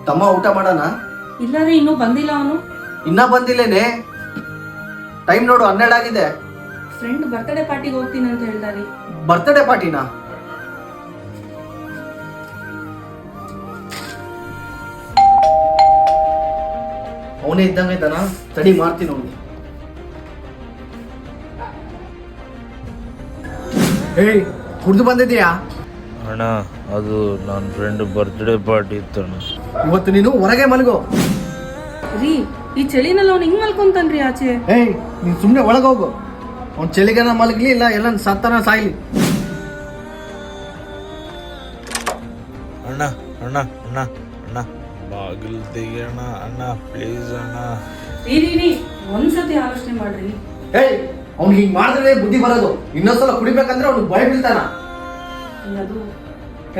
ತಮ್ಮ ಊಟ ಮಾಡೋಣ? ಇಲ್ಲ ರೀ, ಇನ್ನೂ ಬಂದಿಲ್ಲ ಅವನು. ಇನ್ನ ಬಂದಿಲ್ಲೇನೆ? ಟೈಮ್ ನೋಡು 12 ಆಗಿದೆ. ಫ್ರೆಂಡ್ ಬರ್ತ್ಡೇ ಪಾರ್ಟಿಗೆ ಹೋಗ್ತೀನಿ ಅಂತ ಹೇಳ್ದಾರಿ. ಬರ್ತ್ಡೇ ಪಾರ್ಟಿನಾ? ಅವನೇ ಇದ್ದಂಗೈತಾನ? ತಡಿ ಮಾಡ್ತೀನಿ ಅವನಿಗೆ. ಏಯ್, ಕುಡ್ದು ಬಂದಿದ್ಯಾ? ಅಣ್ಣ, ಅದು ನನ್ನ ಫ್ರೆಂಡ್ ಬರ್ತ್ಡೇ ಪಾರ್ಟಿ ಇತ್ತಣ್ಣ. ಇವತ್ತು ನೀನು ಹೊರಗೆ ಮಲಗೋ. ರೀ, ಈ ಚಳಿನಲ್ಲಿ ಅವ್ನು ಹಿಂಗ್ ಮಲ್ಕೊಂತಾನ್ರಿ ಆಚೆ. ಏಯ್, ನೀನ್ ಸುಮ್ನೆ ಒಳಗೆ ಹೋಗು. ಅವ್ನು ಚಳಿಗನ ಮಲಗ್ಲಿ, ಇಲ್ಲ ಎಲ್ಲ ಸತ್ತನ ಸಾಯ್ಲಿ. ಅಣ್ಣ ಅಣ್ಣ ಅಣ್ಣ ಅಣ್ಣ ಬಾಗಿಲು ತೆಗಿಯೋಣ ಅಣ್ಣ, ಪ್ಲೀಸ್ ಅಣ್ಣ. ರೀ, ಒಂದ್ಸತಿ ಆಲೋಚನೆ ಮಾಡ್ರಿ. ಏಯ್, ಅವ್ನಿಗೆ ಹಿಂಗ್ ಮಾಡಿದ್ರೆ ಬುದ್ಧಿ ಬರೋದು. ಇನ್ನೊಂದ್ಸಲ ಕುಡಿಬೇಕಂದ್ರೆ ಅವ್ನಿಗೆ ಭಯ ಬೀಳ್ತಾನ. ಅದು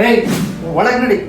ಏಯ್, ಒಳಗೆ ನಡಿ.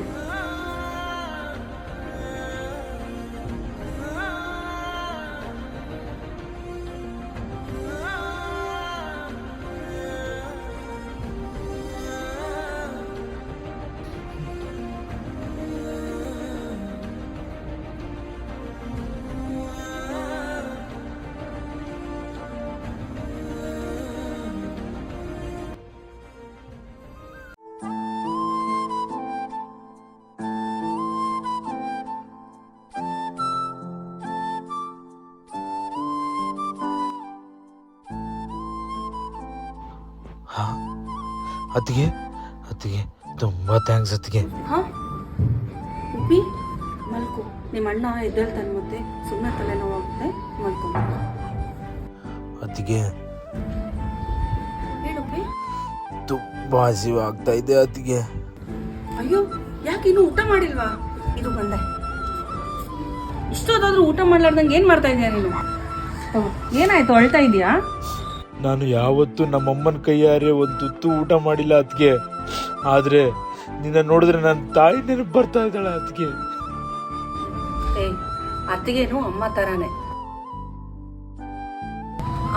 ಅತ್ತಿಗೆ ಅತ್ತಿಗೆ ತುಂಬಾ ಥ್ಯಾಂಕ್ಸ್ ಅತ್ತಿಗೆ. ಹಾ ಉಪ್ಪಿ, ಮಲ್ಕೋ. ನಿಮ್ಮ ಅಣ್ಣ ಎದ್ದೇಳ್ತಾನೆ, ಮತ್ತೆ ಸುಮ್ಮನೆ ತಲೆನೋವಾಗುತ್ತೆ. ಮಲ್ಕೊ. ಅತ್ತಿಗೆ ಹೇಳುಪ್ಪಿ. ತುಂಬಾ ಹಸಿವಾಗ್ತಾ ಇದೆ ಅತ್ತಿಗೆ. ಅಯ್ಯೋ, ಯಾಕೆ ಇನ್ನೂ ಊಟ ಮಾಡಿಲ್ವಾ? ಇದು ಬಂದೆ. ಇಷ್ಟೊತ್ತಾದ್ರೂ ಊಟ ಮಾಡ್ಲಾರ್ದಂಗೆ ಏನ್ ಮಾಡ್ತಾ ಇದೀಯ ನೀನು? ಏನಾಯ್ತು, ಅಳ್ತಾ ಇದೀಯಾ? ನಾನು ಯಾವತ್ತೂ ನಮ್ಮಮ್ಮನ ಕೈಯಾರೆ ಒಂದು ತುತ್ತು ಊಟ ಮಾಡಿಲ್ಲ ಅತ್ತಿಗೆ. ಆದ್ರೆ ನಿನ್ನ ನೋಡಿದ್ರೆ ನನ್ನ ತಾಯಿ ನೆನಪು ಬರ್ತಾ ಇದ್ದಾಳೆ ಅತ್ತಿಗೆ. ಅತ್ತಿಗೇನು ಅಮ್ಮ ತರಾನೇ.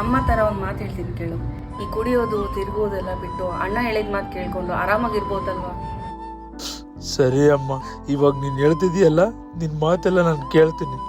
ಅಮ್ಮ ತರ ಒಂದ್ ಮಾತು ಹೇಳ್ತೀನಿ ಕೇಳು. ಈ ಕುಡಿಯೋದು ತಿರುಗೋದೆಲ್ಲ ಬಿಟ್ಟು ಅಣ್ಣ ಹೇಳಿದ ಮಾತು ಕೇಳ್ಕೊಂಡು ಆರಾಮಾಗಿರ್ಬೋದಲ್ವಾ? ಸರಿ ಅಮ್ಮ, ಇವಾಗ ನೀನ್ ಹೇಳ್ತಿದೀಯಲ್ಲ, ನಿನ್ ಮಾತೆಲ್ಲ ನಾನು ಕೇಳ್ತೀನಿ.